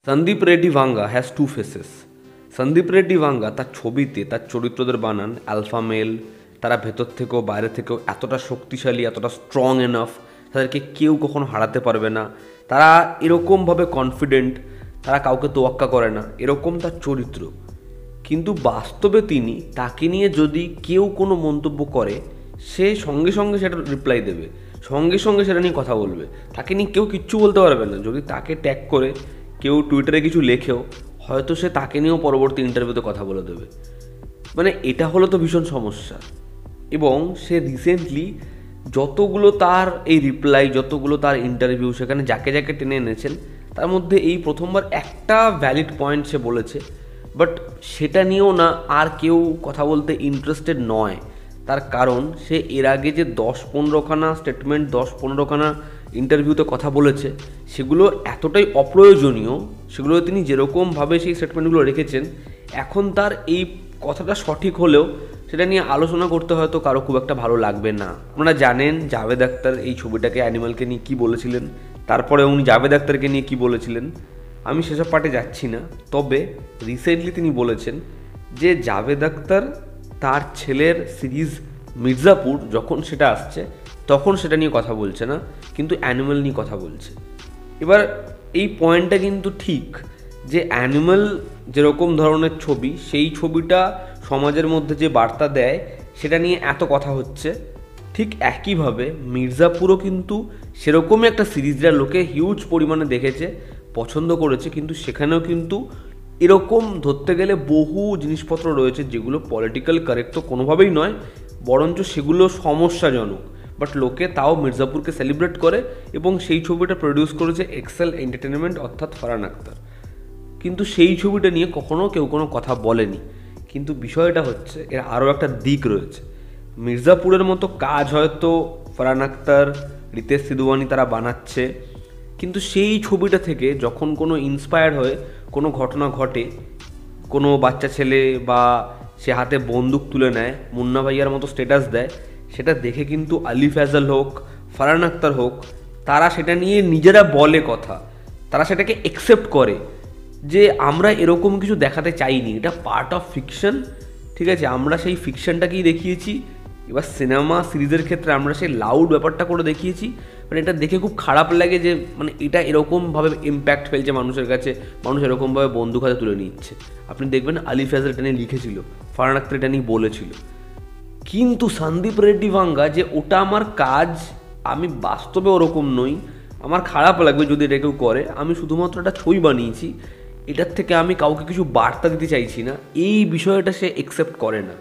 Sandeep Reddy Vanga has two faces. Sandeep Reddy Vanga তার ছবিতে তার চরিত্রদের বানান অ্যালফা মেল, তারা ভেতর থেকেও বাইরে থেকেও এতটা শক্তিশালী, এতটা স্ট্রং এনাফ, তাদেরকে কেউ কখনো হারাতে পারবে না, তারা এরকমভাবে কনফিডেন্ট, তারা কাউকে তোয়াক্কা করে না, এরকম তার চরিত্র। কিন্তু বাস্তবে তিনি তাকে নিয়ে যদি কেউ কোনো মন্তব্য করে, সে সঙ্গে সঙ্গে সেটা রিপ্লাই দেবে, সঙ্গে সঙ্গে সেটা নিয়ে কথা বলবে, তাকে নিয়ে কেউ কিচ্ছু বলতে পারবে না। যদি তাকে ট্যাগ করে কেউ টুইটারে কিছু লেখেও, হয়তো সে তাকে নিয়েও পরবর্তী ইন্টারভিউতে কথা বলে দেবে। মানে এটা হলো তো ভীষণ সমস্যা। এবং সে রিসেন্টলি যতগুলো তার এই রিপ্লাই, যতগুলো তার ইন্টারভিউ, সেখানে যাকে যাকে টেনে এনেছেন, তার মধ্যে এই প্রথমবার একটা ভ্যালিড পয়েন্ট সে বলেছে, বাট সেটা নিয়েও না আর কেউ কথা বলতে ইন্টারেস্টেড নয়। তার কারণ সে এর আগে যে 10-15খানা স্টেটমেন্ট, 10-15খানা ইন্টারভিউতে কথা বলেছে, সেগুলো এতটাই অপ্রয়োজনীয়, সেগুলো তিনি যেরকমভাবে সেই স্টেটমেন্টগুলো রেখেছেন, এখন তার এই কথাটা সঠিক হলেও সেটা নিয়ে আলোচনা করতে হয়তো কারো খুব একটা ভালো লাগবে না। আপনারা জানেন জাভেদ আখতার এই ছবিটাকে, অ্যানিমালকে নিয়ে কী বলেছিলেন, তারপরে উনি জাভেদ আখতারকে নিয়ে কী বলেছিলেন, আমি সেসব পার্টে যাচ্ছি না। তবে রিসেন্টলি তিনি বলেছেন যে জাভেদ আখতার তার ছেলের সিরিজ মির্জাপুর যখন সেটা আসছে তখন সেটা নিয়ে কথা বলছে না, কিন্তু অ্যানিমাল নিয়ে কথা বলছে। এবার এই পয়েন্টটা কিন্তু ঠিক যে অ্যানিমাল যেরকম ধরনের ছবি, সেই ছবিটা সমাজের মধ্যে যে বার্তা দেয় সেটা নিয়ে এত কথা হচ্ছে, ঠিক একইভাবে মির্জাপুরও কিন্তু সেরকমই একটা সিরিজ, যা লোকে হিউজ পরিমাণে দেখেছে, পছন্দ করেছে, কিন্তু সেখানেও কিন্তু এরকম ধরতে গেলে বহু জিনিসপত্র রয়েছে যেগুলো পলিটিক্যাল কারেক্ট তো কোনোভাবেই নয়, বরঞ্চ সেগুলো সমস্যাজনক। বাট লোকে তাও মির্জাপুরকে সেলিব্রেট করে, এবং সেই ছবিটা প্রডিউস করেছে এক্সেল এন্টারটেনমেন্ট অর্থাৎ ফারহান আখতার। কিন্তু সেই ছবিটা নিয়ে কখনো কেউ কোনো কথা বলেনি। কিন্তু বিষয়টা হচ্ছে এর আরও একটা দিক রয়েছে। মির্জাপুরের মতো কাজ হয়তো ফারহান আখতার, রিতেশ সিধওয়ানি তারা বানাচ্ছে, কিন্তু সেই ছবিটা থেকে যখন কোনো ইন্সপায়ার হয়ে কোনো ঘটনা ঘটে, কোনো বাচ্চা ছেলে বা সে হাতে বন্দুক তুলে নেয়, মুন্না ভাইয়ার মতো স্ট্যাটাস দেয়, সেটা দেখে কিন্তু আলি ফ্যাজল হোক, ফারহান আখতার হোক, তারা সেটা নিয়ে নিজেরা বলে কথা, তারা সেটাকে অ্যাকসেপ্ট করে যে আমরা এরকম কিছু দেখাতে চাইনি, এটা পার্ট অফ ফিকশন, ঠিক আছে, আমরা সেই ফিকশনটাকেই দেখিয়েছি। এবার সিনেমা সিরিজের ক্ষেত্রে আমরা সেই লাউড ব্যাপারটা করে দেখিয়েছি। মানে এটা দেখে খুব খারাপ লাগে যে মানে এটা এরকমভাবে ইম্প্যাক্ট ফেলছে মানুষের কাছে, মানুষ এরকমভাবে বন্দুক হাতে তুলে নিচ্ছে। আপনি দেখবেন আলি ফ্যাজল এটা নিয়ে লিখেছিল, ফারহান আখতার এটা নিয়ে বলেছিল। কিন্তু সন্দীপ রেড্ডি ভাঙ্গা যে ওটা আমার কাজ, আমি বাস্তবে ওরকম নই, আমার খারাপ লাগবে যদি এটা কেউ করে, আমি শুধুমাত্র একটা ছবি বানিয়েছি, এটার থেকে আমি কাউকে কিছু বার্তা দিতে চাইছি না, এই বিষয়টা সে অ্যাকসেপ্ট করে না।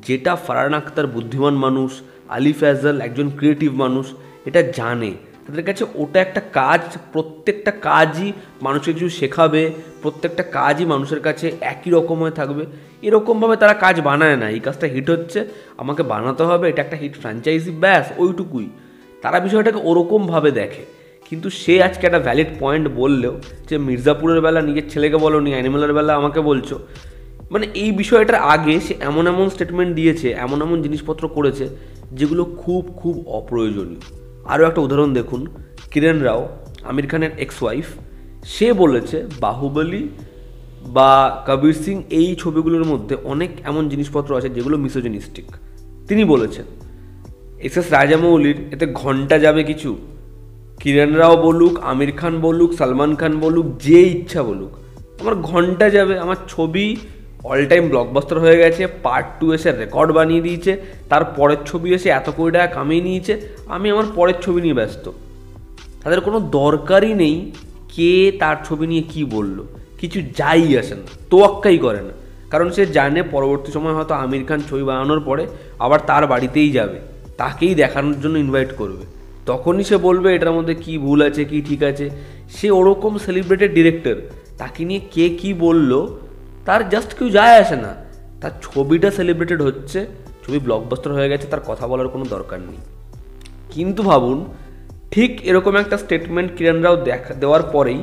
যেটা ফারহান আখতার বুদ্ধিমান মানুষ, আলি ফ্যাজল একজন ক্রিয়েটিভ মানুষ, এটা জানে। তাদের কাছে ওটা একটা কাজ, প্রত্যেকটা কাজই মানুষকে কিছু শেখাবে, প্রত্যেকটা কাজই মানুষের কাছে একই রকম হয়ে থাকবে, এরকমভাবে তারা কাজ বানায় না। এই কাজটা হিট হচ্ছে, আমাকে বানাতে হবে, এটা একটা হিট ফ্র্যাঞ্চাইজি, ব্যাস ওইটুকুই। তারা বিষয়টাকে ওরকমভাবে দেখে। কিন্তু সে আজকে একটা ভ্যালিড পয়েন্ট বললেও যে মির্জাপুরের বেলা নিজের ছেলেকে বলো নি, অ্যানিমালের বেলা আমাকে বলছো, মানে এই বিষয়টার আগে সে এমন এমন স্টেটমেন্ট দিয়েছে, এমন এমন জিনিসপত্র করেছে যেগুলো খুব খুব অপ্রয়োজনীয়। আরও একটা উদাহরণ দেখুন, কিরণ রাও, আমির খানের এক্স ওয়াইফ, সে বলেছে বাহুবলী বা কবির সিং এই ছবিগুলোর মধ্যে অনেক এমন জিনিসপত্র আছে যেগুলো মিসোজিনিস্টিক। তিনি বলেছেন এস রাজামৌলির এতে ঘন্টা যাবে কিছু, কিরণ রাও বলুক, আমির খান বলুক, সালমান খান বলুক, যে ইচ্ছা বলুক, আমার ঘন্টা যাবে, আমার ছবি অল টাইম ব্লকবাস্টার হয়ে গেছে, পার্ট 2 এসে রেকর্ড বানিয়ে দিয়েছে, তার পরের ছবি এসে এত কোটি টাকা কামিয়ে নিয়েছে, আমি আমার পরের ছবি নিয়ে ব্যস্ত। তাদের কোনো দরকারই নেই কে তার ছবি নিয়ে কি বললো, কিছু যাই আসে না, তোয়াক্কাই করে না। কারণ সে জানে পরবর্তী সময় হয়তো আমির খান ছবি বানানোর পরে আবার তার বাড়িতেই যাবে, তাকেই দেখানোর জন্য ইনভাইট করবে, তখনই সে বলবে এটার মধ্যে কি ভুল আছে কি ঠিক আছে। সে ওরকম সেলিব্রেটেড ডিরেক্টর, তাকে নিয়ে কে কি বললো তার জাস্ট কেউ যায় আসে না, তার ছবিটা সেলিব্রেটেড হচ্ছে, ছবি ব্লকবাস্টার হয়ে গেছে, তার কথা বলার কোনো দরকার নেই। কিন্তু ভাবুন, ঠিক এরকম একটা স্টেটমেন্ট কিরণ রাও দেওয়ার পরেই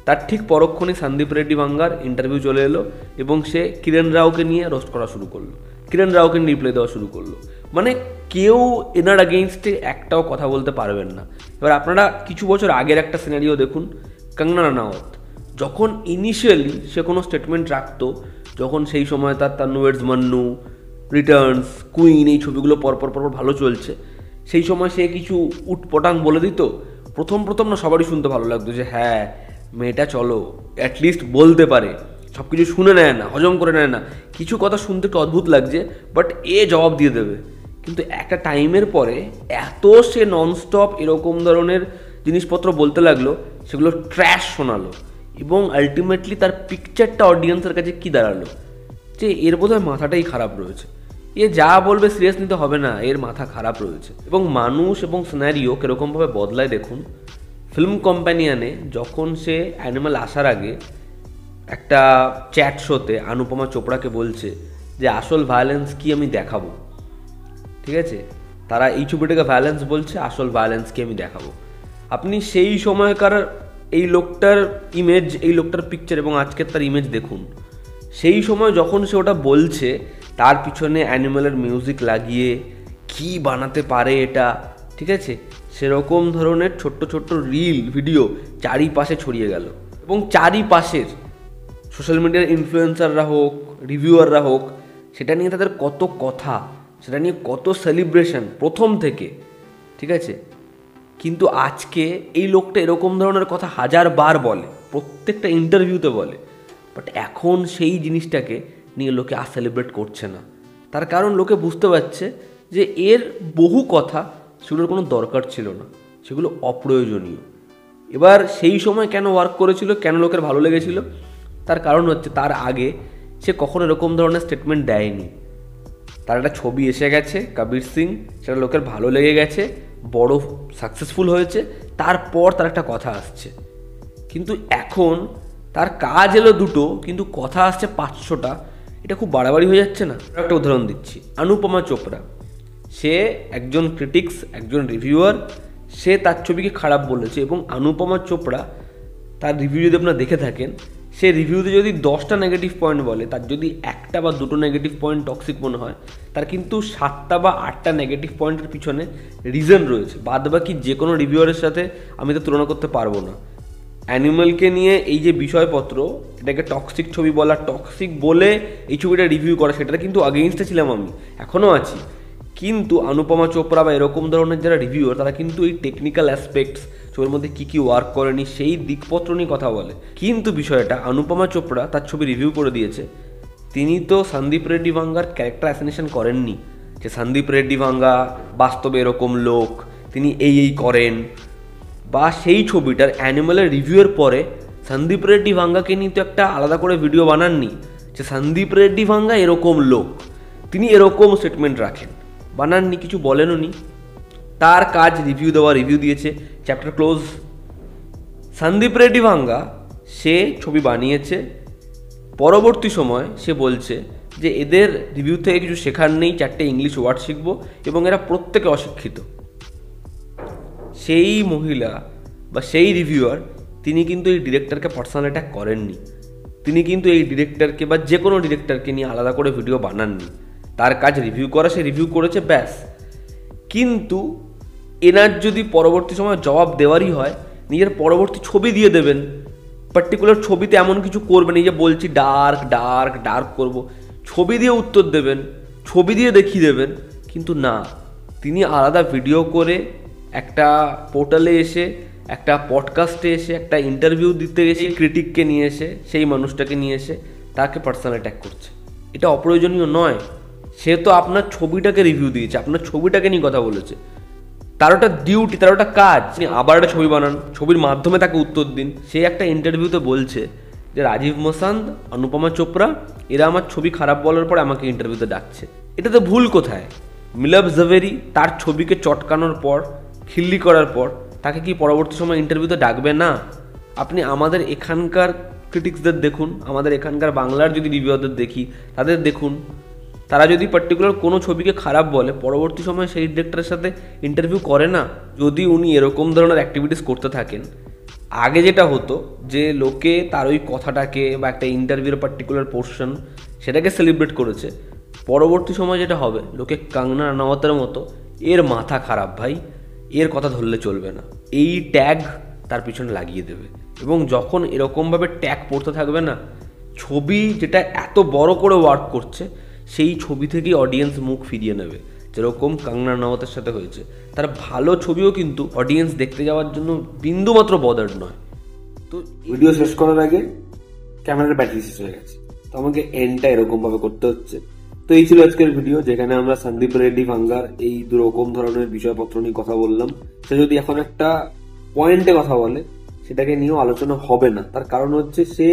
তার ঠিক পরক্ষণে সন্দীপ রেড্ডি ভাঙ্গার ইন্টারভিউ চলে এলো, এবং সে কিরণ রাওকে নিয়ে রোস্ট করা শুরু করলো, কিরণ রাওকে নিয়ে রিপ্লাই দেওয়া শুরু করলো। মানে কেউ এনার আগেইনস্টে একটাও কথা বলতে পারবেন না। এবার আপনারা কিছু বছর আগের একটা সিনারিও দেখুন, কঙ্গনা রানাওয়াত যখন ইনিশিয়ালি সে কোনো স্টেটমেন্ট রাখতো, যখন সেই সময় তার তানওয়েরস মান্নু, রিটার্নস, কুইন এই ছবিগুলো পরপর ভালো চলছে, সেই সময় সে কিছু উটপটাং বলে দিত। প্রথম না সবারই শুনতে ভালো লাগতো যে হ্যাঁ মেয়েটা চলো অ্যাটলিস্ট বলতে পারে, সব কিছু শুনে নেয় না, হজম করে নেয় না, কিছু কথা শুনতে একটু অদ্ভুত লাগছে বাট জবাব দিয়ে দেবে। কিন্তু একটা টাইমের পরে এত সে ননস্টপ এরকম ধরনের জিনিসপত্র বলতে লাগলো, সেগুলো ট্র্যাশ শোনালো, এবং আলটিমেটলি তার পিকচারটা অডিয়েন্সের কাছে কী দাঁড়ালো, যে এর বোধহয় মাথাটাই খারাপ রয়েছে, যা বলবে সিরিয়াস নিতে হবে না, এর মাথা খারাপ রয়েছে। এবং মানুষ এবং সিনারিও কীরকমভাবে বদলায় দেখুন। ফিল্ম কম্প্যানিয়নে যখন সে অ্যানিমাল আসার আগে একটা চ্যাট শোতে অনুপমা চোপড়াকে বলছে যে আসল ভায়োলেন্স কি আমি দেখাবো, ঠিক আছে, তারা এই ছবিটাকে ভায়োলেন্স বলছে, আসল ভায়োলেন্স কি আমি দেখাবো। আপনি সেই সময়কার এই লোকটার ইমেজ, এই লোকটার পিকচার এবং আজকের তার ইমেজ দেখুন। সেই সময় যখন সে ওটা বলছে, তার পিছনে অ্যানিমালের মিউজিক লাগিয়ে কি বানাতে পারে এটা, ঠিক আছে, সেরকম ধরনের ছোট্ট রিল ভিডিও চারিপাশে ছড়িয়ে গেল। এবং চারিপাশের সোশ্যাল মিডিয়ার ইনফ্লুয়েন্সাররা হোক, রিভিউয়াররা হোক, সেটা নিয়ে তাদের কত কথা, সেটা নিয়ে কত সেলিব্রেশন প্রথম থেকে, ঠিক আছে। কিন্তু আজকে এই লোকটা এরকম ধরনের কথা 1000 বার বলে, প্রত্যেকটা ইন্টারভিউতে বলে, বাট এখন সেই জিনিসটাকে নিয়ে লোকে আর সেলিব্রেট করছে না। তার কারণ লোকে বুঝতে পারছে যে এর বহু কথা সেগুলোর কোনো দরকার ছিল না, সেগুলো অপ্রয়োজনীয়। এবার সেই সময় কেন ওয়ার্ক করেছিল, কেন লোকের ভালো লেগেছিল, তার কারণ হচ্ছে তার আগে সে কখনো এরকম ধরনের স্টেটমেন্ট দেয়নি। তার একটা ছবি এসে গেছে কবির সিং, সেটা লোকের ভালো লেগে গেছে, বড় সাকসেসফুল হয়েছে, তারপর তার একটা কথা আসছে। কিন্তু এখন তার কাজ এলো দুটো, কিন্তু কথা আসছে 500টা। এটা খুব বাড়াবাড়ি হয়ে যাচ্ছে না? একটা উদাহরণ দিচ্ছি, অনুপমা চোপড়া, সে একজন ক্রিটিক্স, একজন রিভিউয়ার, সে তার ছবিকে খারাপ বলেছে, এবং অনুপমা চোপড়া তার রিভিউ যদি আপনারা দেখে থাকেন, সে রিভিউতে যদি 10টা নেগেটিভ পয়েন্ট বলে, তার যদি 1টা বা 2টো নেগেটিভ পয়েন্ট টক্সিক মনে হয়, তার কিন্তু 7টা বা 8টা নেগেটিভ পয়েন্টের পিছনে রিজন রয়েছে। বাদ বাকি যে কোনো রিভিউয়ারের সাথে আমি তো তুলনা করতে পারবো না। অ্যানিমালকে নিয়ে এই যে বিষয়পত্র, এটাকে টক্সিক ছবি বলা, টক্সিক বলে এই ছবিটা রিভিউ করা, সেটা কিন্তু আগেইনস্টে ছিলাম আমি, এখনও আছি। কিন্তু অনুপমা চোপড়া বা এরকম ধরনের যারা রিভিউয়ার, তারা কিন্তু এই টেকনিক্যাল অ্যাসপেক্টস, ছবির মধ্যে কী কী ওয়ার্ক করেনি সেই দিকপত্র নিয়ে কথা বলে। কিন্তু বিষয়টা অনুপমা চোপড়া তার ছবি রিভিউ করে দিয়েছে, তিনি তো সন্দীপ রেড্ডি ভাঙ্গার ক্যারেক্টার অ্যাসাসিনেশন করেননি, যে সন্দীপ রেড্ডি ভাঙ্গা বাস্তবে এরকম লোক, তিনি এই করেন। বা সেই ছবিটার অ্যানিমালের রিভিউয়ের পরে সন্দীপ রেড্ডি ভাঙ্গাকে নিয়ে তো একটা আলাদা করে ভিডিও বানাননি যে সন্দীপ রেড্ডি ভাঙ্গা এরকম লোক, তিনি এরকম স্টেটমেন্ট রাখেন, বানাননি, কিছু বলেনও নি। তার কাজ রিভিউ দেওয়া, রিভিউ দিয়েছে, চ্যাপ্টার ক্লোজ। সন্দীপ রেড্ডি ভাঙ্গা সে ছবি বানিয়েছে, পরবর্তী সময় সে বলছে যে এদের রিভিউ থেকে কিছু শেখার নেই, 4টে ইংলিশ ওয়ার্ড শিখবো, এবং এরা প্রত্যেকে অশিক্ষিত। সেই মহিলা বা সেই রিভিউয়ার, তিনি কিন্তু এই ডিরেক্টরকে পার্সোনাল অ্যাটাক করেননি, তিনি কিন্তু এই ডিরেক্টরকে বা যে কোনো ডিরেক্টরকে নিয়ে আলাদা করে ভিডিও বানাননি। তার কাজ রিভিউ করা, সে রিভিউ করেছে, ব্যাস। কিন্তু এনার যদি পরবর্তী সময় জবাব দেওয়ারই হয়, নিজের পরবর্তী ছবি দিয়ে দেবেন, পার্টিকুলার ছবিতে এমন কিছু করবেন, এই যে বলছি ডার্ক ডার্ক ডার্ক করব, ছবি দিয়ে উত্তর দেবেন, ছবি দিয়ে দেখিয়ে দেবেন। কিন্তু না, তিনি আলাদা ভিডিও করে একটা পোর্টালে এসে, একটা পডকাস্টে এসে, একটা ইন্টারভিউ দিতে এসে, ক্রিটিককে নিয়ে এসে, সেই মানুষটাকে নিয়ে এসে তাকে পার্সোনাল অ্যাটাক করছে। এটা অপ্রয়োজনীয় নয়। সে তো আপনার ছবিটাকে রিভিউ দিয়েছে, আপনার ছবিটাকে নিয়ে কথা বলেছে, তার ওটা ডিউটি, তার ওটা কাজ। আপনি আবার একটা ছবি বানান, ছবির মাধ্যমে তাকে উত্তর দিন। সে একটা ইন্টারভিউতে বলছে যে রাজীব মোসান্দ, অনুপমা চোপড়া, এরা আমার ছবি খারাপ বলার পর আমাকে ইন্টারভিউতে ডাকছে। এটাতে ভুল কোথায়? মিলাভ জাভেরি তার ছবিকে চটকানোর পর, খিল্লি করার পর, তাকে কি পরবর্তী সময় ইন্টারভিউতে ডাকবে না? আপনি আমাদের এখানকার ক্রিটিক্সদের দেখুন, আমাদের এখানকার বাংলার যদি রিভিউয়ারদের দেখি, তাদের দেখুন, তারা যদি পার্টিকুলার কোনো ছবিকে খারাপ বলে, পরবর্তী সময় সেই ডিরেক্টরের সাথে ইন্টারভিউ করে না। যদি উনি এরকম ধরনের অ্যাক্টিভিটিস করতে থাকেন, আগে যেটা হতো যে লোকে তার ওই কথাটাকে বা একটা ইন্টারভিউর পার্টিকুলার পোর্শন, সেটাকে সেলিব্রেট করেছে, পরবর্তী সময় যেটা হবে, লোকে কাঙ্গনা রানাওয়াতের মতো এর মাথা খারাপ ভাই, এর কথা ধরলে চলবে না, এই ট্যাগ তার পিছনে লাগিয়ে দেবে। এবং যখন এরকমভাবে ট্যাগ পড়তে থাকবে না, ছবি যেটা এত বড় করে ওয়ার্ক করছে সেই ছবি থেকেই অডিয়েন্স মুখ ফিরিয়ে নেবে, যেরকম কঙ্গনা রানাওয়াতের সাথে হয়েছে। তার ভালো ছবিও কিন্তু অডিয়েন্স দেখতে যাওয়ার জন্য বিন্দুমাত্র বদার্ড নয়। তো ভিডিও শেষ করার আগে ক্যামেরার ব্যাটারি শেষ হয়ে গেছে, তো আমাকে এন্ডটা এরকম ভাবে করতে হচ্ছে। তো এই ছিল আজকের ভিডিও, যেখানে আমরা সন্দীপ রেড্ডি ভাঙ্গার এই দুরকম ধরনের বিষয়পত্র নিয়ে কথা বললাম। সে যদি এখন একটা পয়েন্টে কথা বলে সেটাকে নিয়েও আলোচনা হবে না, তার কারণ হচ্ছে সে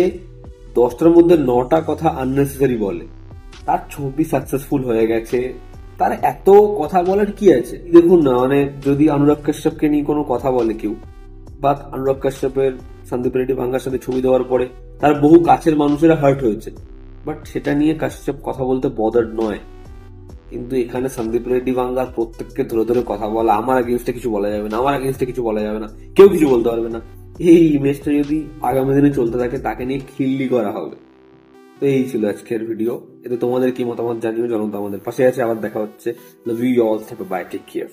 10টার মধ্যে 9টা কথা আননেসেসারি বলে। তার ছবি সাকসেসফুল হয়ে গেছে, তার এত কথা বলার কি আছে? দেখুন না, মানে যদি অনুরাগ কাশ্যপকে নিয়ে কোনো কথা বলে কেউ, বা অনুরাগ কাশ্যপের সন্দীপ রেড্ডি ভাঙ্গার সাথে ছবি দেওয়ার পরে তার বহু কাছের মানুষেরা হার্ট হয়েছে, বাট সেটা নিয়ে কাশ্যপ কথা বলতে বদার্ড নয়। কিন্তু এখানে সন্দীপ রেড্ডি ভাঙ্গার প্রত্যেককে ধরে ধরে কথা বলা, আমার এগেইনস্টে কিছু বলা যাবে না, আমার এগেইনস্টে কিছু বলা যাবে না, কেউ কিছু বলতে পারবে না, এই ইমেজটা যদি আগামী দিনে চলতে থাকে তাকে নিয়ে খিল্লি করা হবে। তো এই ছিল আজকের ভিডিও। এতে তোমাদের কি মতামত জানিও, জনতা আমাদের পাশে আছে। আবার দেখা হচ্ছে। Love you all, bye, take care.